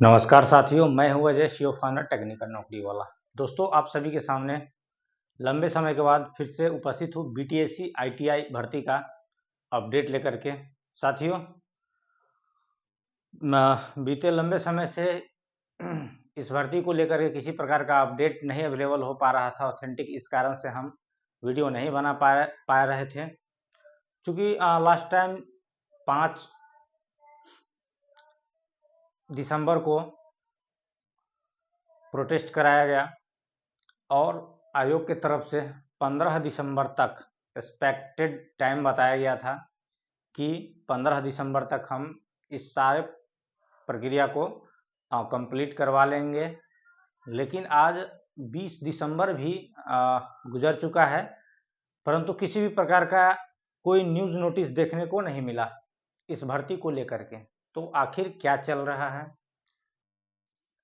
नमस्कार साथियों, मैं हूं अजय शिवफानर टेक्निकल नौकरी वाला। दोस्तों, आप सभी के सामने लंबे समय के बाद फिर से उपस्थित हूं बीटीएससी आईटीआई भर्ती का अपडेट लेकर के। साथियों, बीते लंबे समय से इस भर्ती को लेकर के किसी प्रकार का अपडेट नहीं अवेलेबल हो पा रहा था ऑथेंटिक। इस कारण से हम वीडियो नहीं बना पा रहे थे, क्योंकि लास्ट टाइम 5 दिसंबर को प्रोटेस्ट कराया गया और आयोग की तरफ से 15 दिसंबर तक एक्सपेक्टेड टाइम बताया गया था कि 15 दिसंबर तक हम इस सारे प्रक्रिया को कंप्लीट करवा लेंगे। लेकिन आज 20 दिसंबर भी गुजर चुका है, परंतु किसी भी प्रकार का कोई न्यूज़ नोटिस देखने को नहीं मिला इस भर्ती को लेकर के। तो आखिर क्या चल रहा है?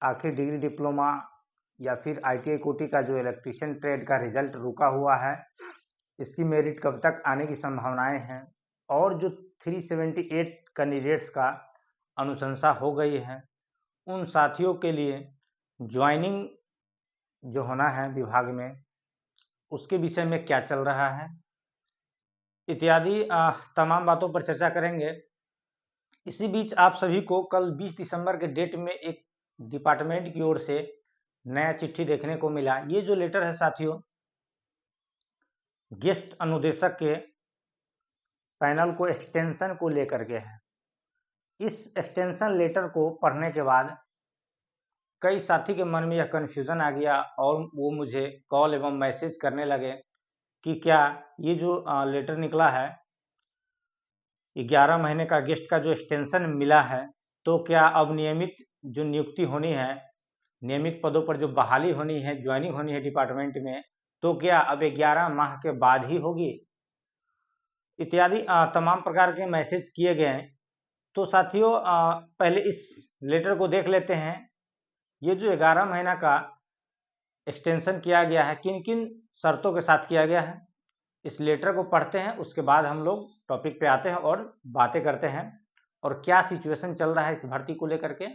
आखिर डिग्री डिप्लोमा या फिर आईटीआई कोटी का जो इलेक्ट्रीशियन ट्रेड का रिजल्ट रुका हुआ है, इसकी मेरिट कब तक आने की संभावनाएं हैं? और जो 378 कैंडिडेट्स का अनुशंसा हो गई है, उन साथियों के लिए ज्वाइनिंग जो होना है विभाग में, उसके विषय में क्या चल रहा है इत्यादि तमाम बातों पर चर्चा करेंगे। इसी बीच आप सभी को कल 20 दिसंबर के डेट में एक डिपार्टमेंट की ओर से नया चिट्ठी देखने को मिला। ये जो लेटर है साथियों, गेस्ट अनुदेशक के पैनल को एक्सटेंशन को लेकर के है। इस एक्सटेंशन लेटर को पढ़ने के बाद कई साथी के मन में यह कन्फ्यूज़न आ गया और वो मुझे कॉल एवं मैसेज करने लगे कि क्या ये जो लेटर निकला है, 11 महीने का गेस्ट का जो एक्सटेंशन मिला है, तो क्या अब नियमित जो नियुक्ति होनी है, नियमित पदों पर जो बहाली होनी है, ज्वाइनिंग होनी है डिपार्टमेंट में, तो क्या अब 11 माह के बाद ही होगी इत्यादि तमाम प्रकार के मैसेज किए गए। तो साथियों, पहले इस लेटर को देख लेते हैं। ये जो 11 महीना का एक्सटेंशन किया गया है, किन किन शर्तों के साथ किया गया है, इस लेटर को पढ़ते हैं। उसके बाद हम लोग टॉपिक पे आते हैं और बातें करते हैं और क्या सिचुएशन चल रहा है इस भर्ती को लेकर के,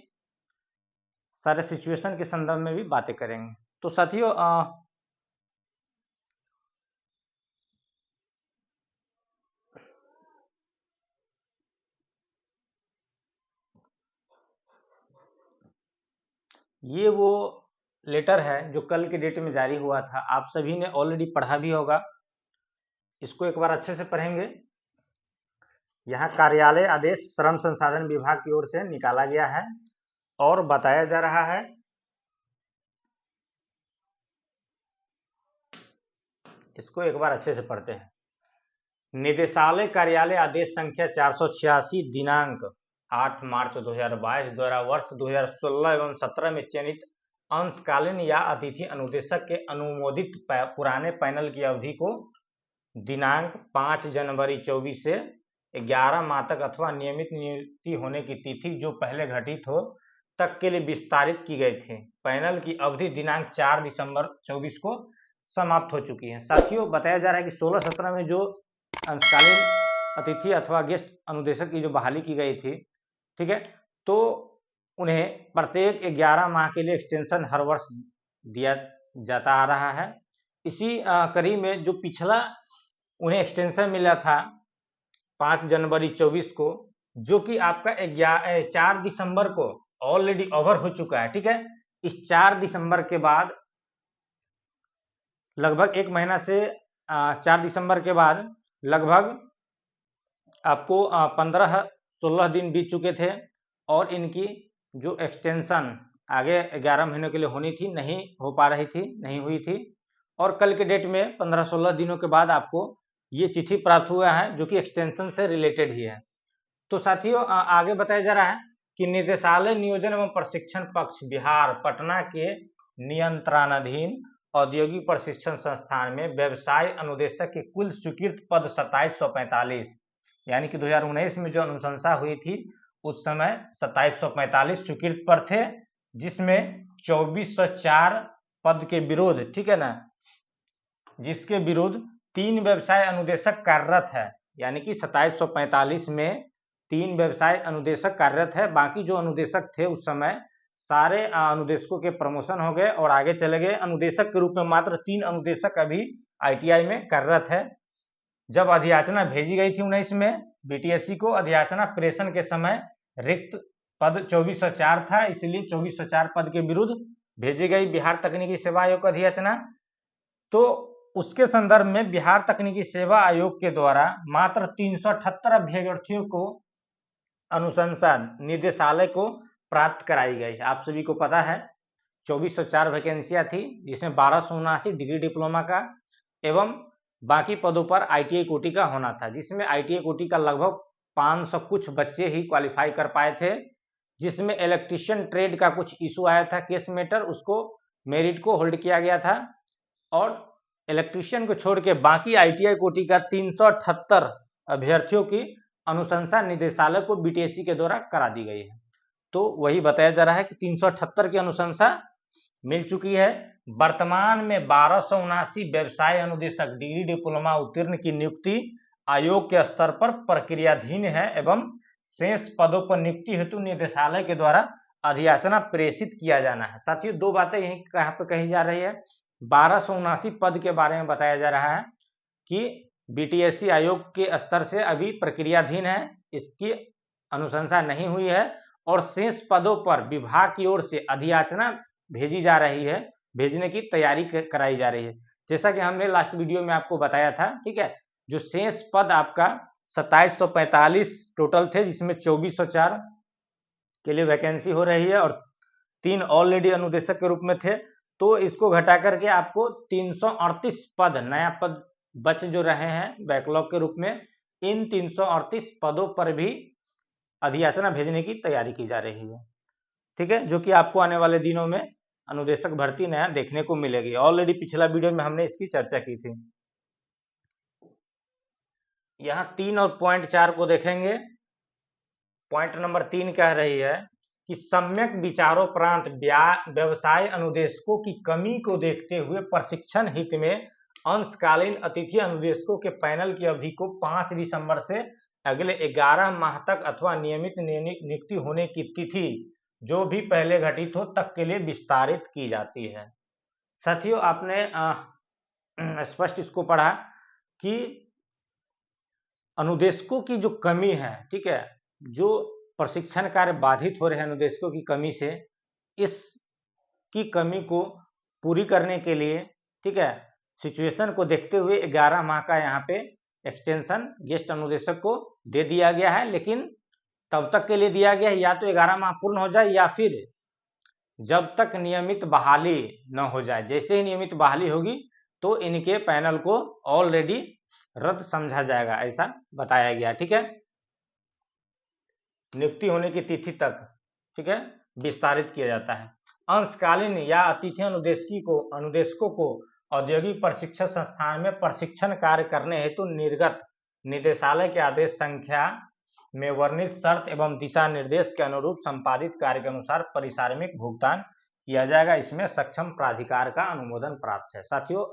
सारे सिचुएशन के संदर्भ में भी बातें करेंगे। तो साथियों, ये वो लेटर है जो कल के डेट में जारी हुआ था। आप सभी ने ऑलरेडी पढ़ा भी होगा, इसको एक बार अच्छे से पढ़ेंगे। यहाँ कार्यालय आदेश श्रम संसाधन विभाग की ओर से निकाला गया है और बताया जा रहा है, इसको एक बार अच्छे से पढ़ते हैं। निदेशालय कार्यालय आदेश संख्या 486 दिनांक 8 मार्च 2022 द्वारा वर्ष 2016 एवं 17 में चयनित अंशकालीन या अतिथि अनुदेशक के अनुमोदित पुराने पैनल की अवधि को दिनांक 5 जनवरी 24 से 11 माह तक अथवा नियमित नियुक्ति होने की तिथि जो पहले घटित हो तक के लिए विस्तारित की गई थी। पैनल की अवधि दिनांक 4 दिसंबर 24 को समाप्त हो चुकी है। साथियों, बताया जा रहा है कि 16-17 में जो अंशकालीन अतिथि अथवा गेस्ट अनुदेशक की जो बहाली की गई थी, ठीक है, तो उन्हें प्रत्येक 11 माह के लिए एक्सटेंशन हर वर्ष दिया जाता आ रहा है। इसी कड़ी में जो पिछला उन्हें एक्सटेंशन मिला था 5 जनवरी 24 को, जो कि आपका 4 दिसंबर को ऑलरेडी ओवर हो चुका है, ठीक है। इस 4 दिसंबर के बाद लगभग 1 महीना से 4 दिसंबर के बाद लगभग आपको 15-16 दिन बीत चुके थे और इनकी जो एक्सटेंशन आगे 11 महीनों के लिए होनी थी, नहीं हो पा रही थी, नहीं हुई थी। और कल के डेट में 15-16 दिनों के बाद आपको ये चिट्ठी प्राप्त हुआ है जो कि एक्सटेंशन से रिलेटेड ही है। तो साथियों, आगे बताया जा रहा है कि निदेशालय नियोजन एवं प्रशिक्षण पक्ष बिहार पटना के नियंत्रणाधीन औद्योगिक प्रशिक्षण संस्थान में व्यवसाय अनुदेशक के कुल स्वीकृत पद 2745, यानी कि 2019 में जो अनुशंसा हुई थी उस समय 2745 स्वीकृत पद थे, जिसमें 2404 पद के विरोध, ठीक है ना, जिसके विरुद्ध 3 व्यवसाय अनुदेशक कार्यरत है। यानी कि 2745 में 3 व्यवसाय अनुदेशक कार्यरत है। बाकी जो अनुदेशक थे उस समय सारे अनुदेशकों के प्रमोशन हो गए और आगे चले गए। अनुदेशक के रूप में मात्र 3 अनुदेशक अभी ITI में कार्यरत है। जब अधियाचना भेजी गई थी 19 में BTSC को, अधियाचना प्रेषण के समय रिक्त पद 2404 था, इसलिए 2404 पद के विरुद्ध भेजी गई बिहार तकनीकी सेवा आयोग का अधियाचना। तो उसके संदर्भ में बिहार तकनीकी सेवा आयोग के द्वारा मात्र 378 अभ्यर्थियों को अनुशंसा निदेशालय को प्राप्त कराई गई। आप सभी को पता है 2404 वैकेंसियां थी, जिसमें 1279 डिग्री डिप्लोमा का एवं बाकी पदों पर ITI कोटि का होना था, जिसमें ITI कोटि का लगभग 500 कुछ बच्चे ही क्वालिफाई कर पाए थे, जिसमें इलेक्ट्रीशियन ट्रेड का कुछ इशू आया था, केस मैटर, उसको मेरिट को होल्ड किया गया था और इलेक्ट्रीशियन को छोड़ के बाकी ITI कोटि का 378 अभ्यर्थियों की अनुशंसा निदेशालय को BTSC के द्वारा करा दी गई है। तो वही बताया जा रहा है कि 378 की अनुशंसा मिल चुकी है। वर्तमान में 1279 व्यवसाय अनुदेशक डिग्री डिप्लोमा उत्तीर्ण की नियुक्ति आयोग के स्तर पर प्रक्रियाधीन है एवं शेष पदों पर नियुक्ति हेतु निदेशालय के द्वारा अधियाचना प्रेषित किया जाना है। साथियों, दो बातें यहीं यहाँ पे कही जा रही है। 1279 पद के बारे में बताया जा रहा है कि BTSC आयोग के स्तर से अभी प्रक्रियाधीन है, इसकी अनुशंसा नहीं हुई है और शेष पदों पर विभाग की ओर से अधियाचना भेजी जा रही है, भेजने की तैयारी कराई जा रही है। जैसा कि हमने लास्ट वीडियो में आपको बताया था, ठीक है, जो शेष पद आपका 2745 टोटल थे, जिसमें 2404 के लिए वैकेंसी हो रही है और 3 ऑलरेडी अनुदेशक के रूप में थे, तो इसको घटा करके आपको 338 पद नया पद बच जो रहे हैं बैकलॉग के रूप में, इन 338 पदों पर भी अधियाचना भेजने की तैयारी की जा रही है, ठीक है, जो कि आपको आने वाले दिनों में अनुदेशक भर्ती नया देखने को मिलेगी। ऑलरेडी पिछला वीडियो में हमने इसकी चर्चा की थी। यहाँ 3 और पॉइंट 4 को देखेंगे। पॉइंट नंबर 3 कह रही है कि सम्यक विचारोपरांत व्यवसाय अनुदेशकों की कमी को देखते हुए प्रशिक्षण हित में अंशकालीन अतिथि अनुदेशकों के पैनल की अवधि को 5 दिसंबर से अगले 11 माह तक अथवा नियमित नियुक्ति होने की तिथि जो भी पहले घटित हो तक के लिए विस्तारित की जाती है। साथियों, आपने स्पष्ट इसको पढ़ा कि अनुदेशकों की जो कमी है, ठीक है, जो प्रशिक्षण कार्य बाधित हो रहे हैं अनुदेशकों की कमी से, इसकी कमी को पूरी करने के लिए, ठीक है, सिचुएशन को देखते हुए 11 माह का यहाँ पे एक्सटेंशन गेस्ट अनुदेशक को दे दिया गया है। लेकिन तब तक के लिए दिया गया है या तो 11 माह पूर्ण हो जाए या फिर जब तक नियमित बहाली न हो जाए। जैसे ही नियमित बहाली होगी तो इनके पैनल को ऑलरेडी रद्द समझा जाएगा, ऐसा बताया गया, ठीक है, नियुक्ति होने की तिथि तक, ठीक है, विस्तारित किया जाता है। अंशकालीन या अतिथि अनुदेशकों को औद्योगिक प्रशिक्षण संस्थान में प्रशिक्षण कार्य करने हेतु निर्गत निदेशालय के आदेश संख्या में वर्णित शर्त एवं दिशा निर्देश के अनुरूप संपादित कार्य के अनुसार परिसारमिक भुगतान किया जाएगा। इसमें सक्षम प्राधिकार का अनुमोदन प्राप्त है। साथियों,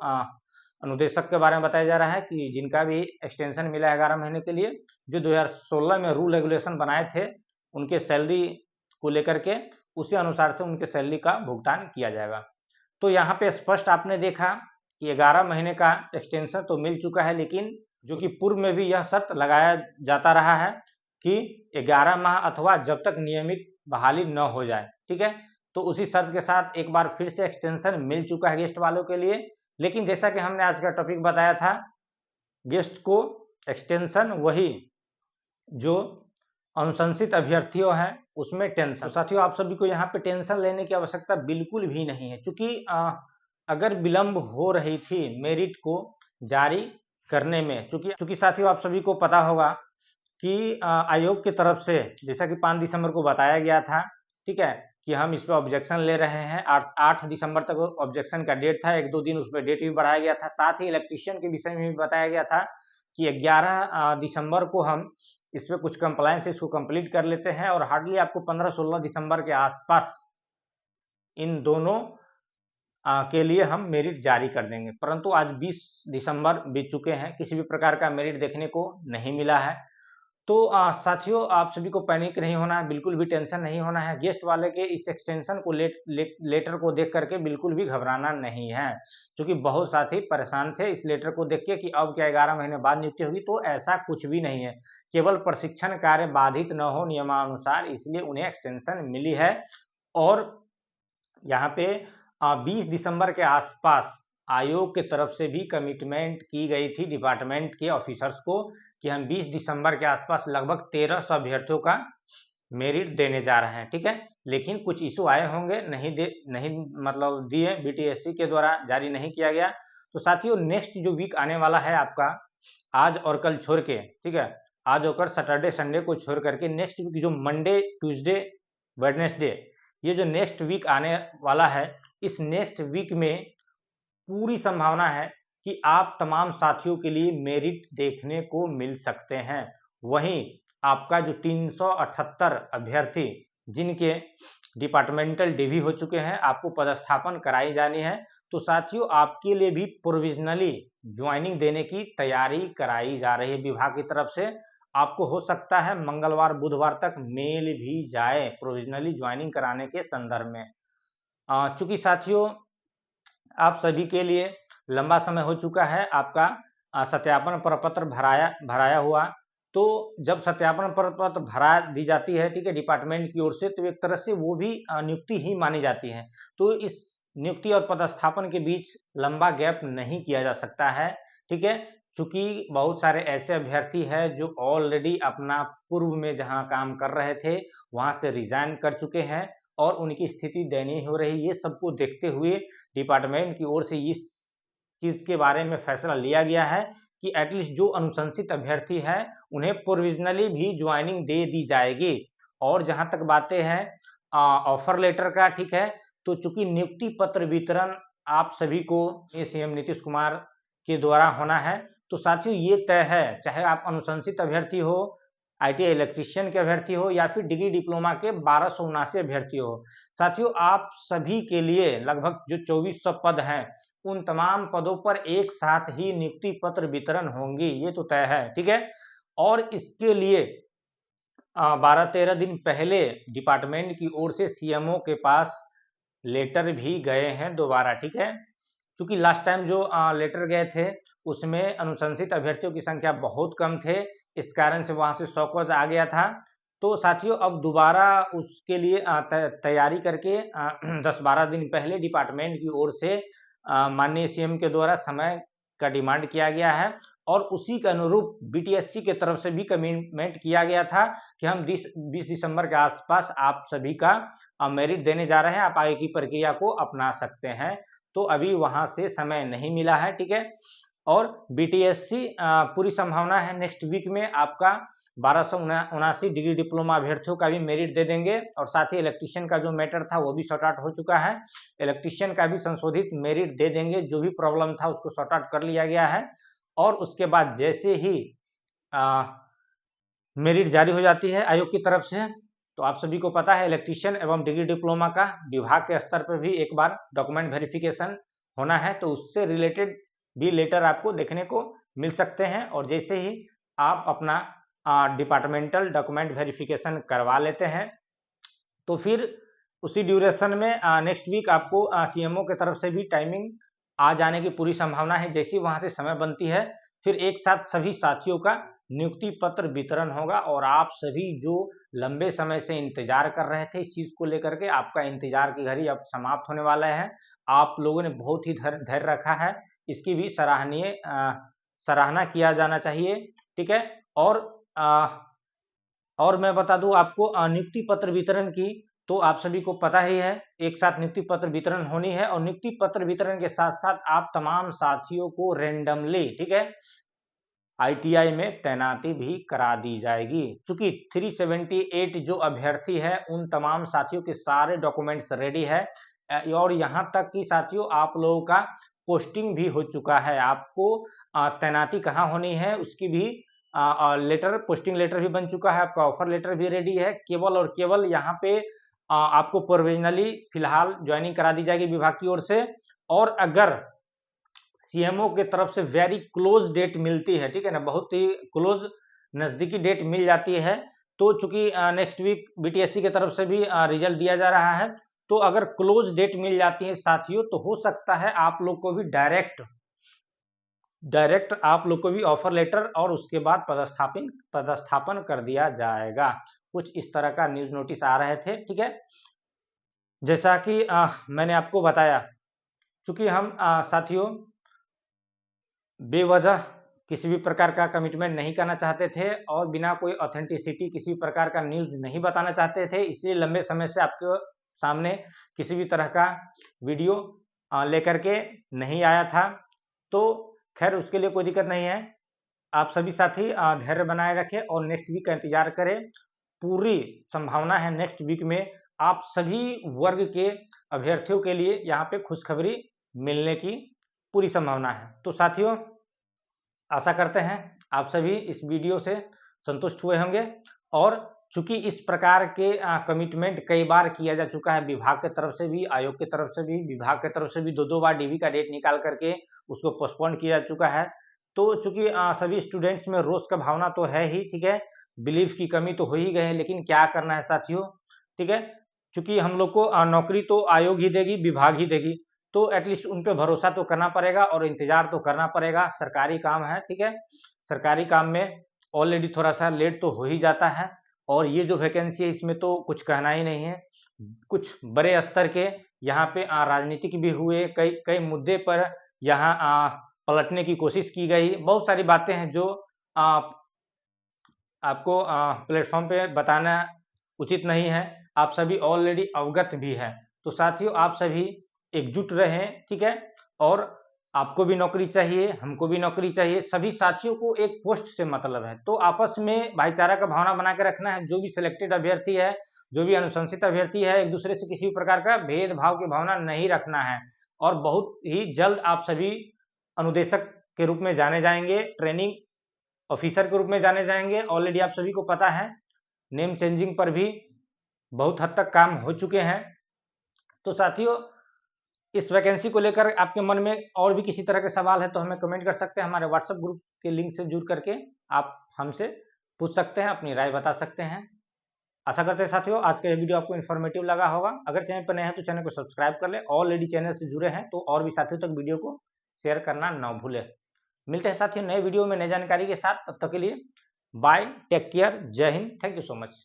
अनुदेशक के बारे में बताया जा रहा है कि जिनका भी एक्सटेंशन मिला है 11 महीने के लिए, जो 2016 में रूल रेगुलेशन बनाए थे, उनके सैलरी को लेकर के उसी अनुसार से उनके सैलरी का भुगतान किया जाएगा। तो यहाँ पे स्पष्ट आपने देखा कि 11 महीने का एक्सटेंशन तो मिल चुका है, लेकिन जो कि पूर्व में भी यह शर्त लगाया जाता रहा है कि 11 माह अथवा जब तक नियमित बहाली न हो जाए, ठीक है, तो उसी शर्त के साथ एक बार फिर से एक्सटेंशन मिल चुका है गेस्ट वालों के लिए। लेकिन जैसा कि हमने आज का टॉपिक बताया था, गेस्ट को एक्सटेंशन वही जो अनुशंसित अभ्यर्थियों हैं उसमें टेंशन। साथियों, आप सभी को यहाँ पे टेंशन लेने की आवश्यकता बिल्कुल भी नहीं है, क्योंकि अगर विलंब हो रही थी मेरिट को जारी करने में, क्योंकि साथियों आप सभी को पता होगा कि आयोग की तरफ से जैसा कि 5 दिसंबर को बताया गया था, ठीक है, कि हम इस पर ऑब्जेक्शन ले रहे हैं। 8 दिसंबर तक ऑब्जेक्शन का डेट था, 1-2 दिन उस पर डेट भी बढ़ाया गया था। साथ ही इलेक्ट्रीशियन के विषय में भी बताया गया था कि 11 दिसंबर को हम इस पर कुछ कंप्लायंस इसको कंप्लीट कर लेते हैं और हार्डली आपको 15-16 दिसंबर के आसपास इन दोनों के लिए हम मेरिट जारी कर देंगे। परंतु आज 20 दिसंबर बीत चुके हैं, किसी भी प्रकार का मेरिट देखने को नहीं मिला है। तो साथियों, आप सभी को पैनिक नहीं होना है, बिल्कुल भी टेंशन नहीं होना है। गेस्ट वाले के इस एक्सटेंशन को लेटर को देख करके बिल्कुल भी घबराना नहीं है, क्योंकि बहुत साथी परेशान थे इस लेटर को देख के कि अब क्या 11 महीने बाद नियुक्ति होगी। तो ऐसा कुछ भी नहीं है, केवल प्रशिक्षण कार्य बाधित न हो नियमानुसार, इसलिए उन्हें एक्सटेंशन मिली है। और यहाँ पे 20 दिसंबर के आसपास आयोग के तरफ से भी कमिटमेंट की गई थी डिपार्टमेंट के ऑफिसर्स को कि हम 20 दिसंबर के आसपास लगभग 1300 अभ्यर्थियों का मेरिट देने जा रहे हैं, ठीक है। लेकिन कुछ इशू आए होंगे, नहीं मतलब दिए, बीटीएससी के द्वारा जारी नहीं किया गया। तो साथियों, नेक्स्ट जो वीक आने वाला है आपका, आज और कल छोड़ के, ठीक है, आज और कल सैटरडे संडे को छोड़ करके नेक्स्ट वीक जो मंडे ट्यूसडे वेडनेसडे, ये जो नेक्स्ट वीक आने वाला है, इस नेक्स्ट वीक में पूरी संभावना है कि आप तमाम साथियों के लिए मेरिट देखने को मिल सकते हैं। वहीं आपका जो 378 अभ्यर्थी जिनके डिपार्टमेंटल डिवी हो चुके हैं, आपको पदस्थापन कराई जानी है। तो साथियों, आपके लिए भी प्रोविजनली ज्वाइनिंग देने की तैयारी कराई जा रही है विभाग की तरफ से। आपको हो सकता है मंगलवार बुधवार तक मेल भी जाए प्रोविजनली ज्वाइनिंग कराने के संदर्भ में। चूंकि साथियों, आप सभी के लिए लंबा समय हो चुका है आपका सत्यापन प्रपत्र भराया हुआ। तो जब सत्यापन प्रपत्र भरा दी जाती है, ठीक है, डिपार्टमेंट की ओर से, तो एक तरह से वो भी नियुक्ति ही मानी जाती है। तो इस नियुक्ति और पदस्थापन के बीच लंबा गैप नहीं किया जा सकता है, ठीक है, क्योंकि बहुत सारे ऐसे अभ्यर्थी हैं जो ऑलरेडी अपना पूर्व में जहां काम कर रहे थे वहां से रिजाइन कर चुके हैं और उनकी स्थिति दयनीय हो रही है। ये सबको देखते हुए डिपार्टमेंट की ओर से इस चीज़ के बारे में फैसला लिया गया है कि एटलीस्ट जो अनुशंसित अभ्यर्थी है उन्हें प्रोविजनली भी ज्वाइनिंग दे दी जाएगी। और जहां तक बातें हैं ऑफर लेटर का, ठीक है, तो चूंकि नियुक्ति पत्र वितरण आप सभी को सीएम नीतीश कुमार के द्वारा होना है, तो साथियों ये तय है, चाहे आप अनुशंसित अभ्यर्थी हो, आईटीआई इलेक्ट्रीशियन के अभ्यर्थी हो या फिर डिग्री डिप्लोमा के 1279 अभ्यर्थी हो, साथियों आप सभी के लिए लगभग जो 2400 पद हैं, उन तमाम पदों पर एक साथ ही नियुक्ति पत्र वितरण होंगी, ये तो तय है, ठीक है। और इसके लिए 12-13 दिन पहले डिपार्टमेंट की ओर से सीएमओ के पास लेटर भी गए हैं दोबारा, ठीक है, क्योंकि लास्ट टाइम जो लेटर गए थे उसमें अनुशंसित अभ्यर्थियों की संख्या बहुत कम थे, इस कारण से वहां से शॉकवाज आ गया था। तो साथियों, अब दोबारा उसके लिए तैयारी करके 10-12 दिन पहले डिपार्टमेंट की ओर से माननीय सीएम के द्वारा समय का डिमांड किया गया है और उसी के अनुरूप बीटीएससी के तरफ से भी कमिटमेंट किया गया था कि हम 20 दिसंबर के आसपास आप सभी का मेरिट देने जा रहे हैं, आप आगे की प्रक्रिया को अपना सकते हैं। तो अभी वहां से समय नहीं मिला है, ठीक है। और बीटीएससी पूरी संभावना है नेक्स्ट वीक में आपका 1279 डिग्री डिप्लोमा अभ्यर्थियों का भी मेरिट दे देंगे और साथ ही इलेक्ट्रीशियन का जो मैटर था वो भी सॉर्ट आउट हो चुका है, इलेक्ट्रीशियन का भी संशोधित मेरिट दे देंगे, जो भी प्रॉब्लम था उसको सॉर्ट आउट कर लिया गया है। और उसके बाद जैसे ही मेरिट जारी हो जाती है आयोग की तरफ से, तो आप सभी को पता है इलेक्ट्रीशियन एवं डिग्री डिप्लोमा का विभाग के स्तर पर भी एक बार डॉक्यूमेंट वेरिफिकेशन होना है, तो उससे रिलेटेड भी लेटर आपको देखने को मिल सकते हैं। और जैसे ही आप अपना डिपार्टमेंटल डॉक्यूमेंट वेरिफिकेशन करवा लेते हैं, तो फिर उसी ड्यूरेशन में नेक्स्ट वीक आपको सीएमओ की तरफ से भी टाइमिंग आ जाने की पूरी संभावना है। जैसे ही वहां से समय बनती है, फिर एक साथ सभी साथियों का नियुक्ति पत्र वितरण होगा और आप सभी जो लंबे समय से इंतजार कर रहे थे इस चीज को लेकर के, आपका इंतजार की घड़ी अब समाप्त होने वाला है। आप लोगों ने बहुत ही धैर्य रखा है, इसकी भी सराहना किया जाना चाहिए, ठीक है। और मैं बता दूं आपको नियुक्ति पत्र वितरण की, तो आप सभी को पता ही है एक साथ नियुक्ति पत्र वितरण होनी है और नियुक्ति पत्र वितरण के साथ साथ आप तमाम साथियों को रेंडमली, ठीक है, आईटीआई में तैनाती भी करा दी जाएगी। क्योंकि 378 जो अभ्यर्थी है उन तमाम साथियों के सारे डॉक्यूमेंट्स रेडी है और यहाँ तक कि साथियों आप लोगों का पोस्टिंग भी हो चुका है। आपको तैनाती कहाँ होनी है उसकी भी पोस्टिंग लेटर भी बन चुका है, आपका ऑफर लेटर भी रेडी है। केवल और केवल यहाँ पे आपको प्रोविजनली फिलहाल ज्वाइनिंग करा दी जाएगी विभाग की ओर से, और अगर सीएमओ के तरफ से वेरी क्लोज डेट मिलती है, ठीक है ना, बहुत ही क्लोज नज़दीकी डेट मिल जाती है, तो चूंकि नेक्स्ट वीक बीटीएससी की तरफ से भी रिजल्ट दिया जा रहा है, तो अगर क्लोज डेट मिल जाती है साथियों, तो हो सकता है आप लोग को भी डायरेक्ट आप लोग को भी ऑफर लेटर और उसके बाद पदस्थापन कर दिया जाएगा। कुछ इस तरह का न्यूज नोटिस आ रहे थे, ठीक है। जैसा कि मैंने आपको बताया, चूंकि हम साथियों बेवजह किसी भी प्रकार का कमिटमेंट नहीं करना चाहते थे और बिना कोई ऑथेंटिसिटी किसी प्रकार का न्यूज़ नहीं बताना चाहते थे, इसलिए लंबे समय से आपके सामने किसी भी तरह का वीडियो लेकर के नहीं आया था। तो खैर उसके लिए कोई दिक्कत नहीं है, आप सभी साथी धैर्य बनाए रखें और नेक्स्ट वीक का इंतजार करें। पूरी संभावना है नेक्स्ट वीक में आप सभी वर्ग के अभ्यर्थियों के लिए यहाँ पे खुशखबरी मिलने की पूरी संभावना है। तो साथियों आशा करते हैं आप सभी इस वीडियो से संतुष्ट हुए होंगे, और चूंकि इस प्रकार के कमिटमेंट कई बार किया जा चुका है, विभाग की तरफ से भी, आयोग की तरफ से भी, विभाग की तरफ से भी दो बार डीवी का डेट निकाल करके उसको पोस्टपोन किया जा चुका है। तो चूंकि सभी स्टूडेंट्स में रोष का भावना तो है ही, ठीक है, बिलीफ की कमी तो हो ही गई है, लेकिन क्या करना है साथियों, ठीक है, चूंकि हम लोग को नौकरी तो आयोग ही देगी, विभाग ही देगी, तो एटलीस्ट उन पे भरोसा तो करना पड़ेगा और इंतजार तो करना पड़ेगा। सरकारी काम है, ठीक है, सरकारी काम में ऑलरेडी थोड़ा सा लेट तो हो ही जाता है, और ये जो वैकेंसी है इसमें तो कुछ कहना ही नहीं है। कुछ बड़े स्तर के यहाँ पे राजनीतिक भी हुए, कई मुद्दे पर यहाँ पलटने की कोशिश की गई, बहुत सारी बातें हैं जो आपको प्लेटफॉर्म पे बताना उचित नहीं है, आप सभी ऑलरेडी अवगत भी है। तो साथियों आप सभी एकजुट रहें, ठीक है, और आपको भी नौकरी चाहिए, हमको भी नौकरी चाहिए, सभी साथियों को एक पोस्ट से मतलब है, तो आपस में भाईचारा का भावना बना के रखना है। जो भी सिलेक्टेड अभ्यर्थी है, जो भी अनुशंसित अभ्यर्थी है, एक दूसरे से किसी भी प्रकार का भेदभाव की भावना नहीं रखना है, और बहुत ही जल्द आप सभी अनुदेशक के रूप में जाने जाएंगे, ट्रेनिंग ऑफिसर के रूप में जाने जाएंगे। ऑलरेडी आप सभी को पता है नेम चेंजिंग पर भी बहुत हद तक काम हो चुके हैं। तो साथियों इस वैकेंसी को लेकर आपके मन में और भी किसी तरह के सवाल है तो हमें कमेंट कर सकते हैं, हमारे व्हाट्सएप ग्रुप के लिंक से जुड़ करके आप हमसे पूछ सकते हैं, अपनी राय बता सकते हैं। आशा करते हैं साथियों आज का ये वीडियो आपको इन्फॉर्मेटिव लगा होगा। अगर चैनल पर नए हैं तो चैनल को सब्सक्राइब कर ले, ऑलरेडी चैनल से जुड़े हैं तो और भी साथियों तक वीडियो को शेयर करना ना भूलें। मिलते हैं साथियों नए वीडियो में नई जानकारी के साथ, तब तक के लिए बाय, टेक केयर, जय Hind, thank you so much.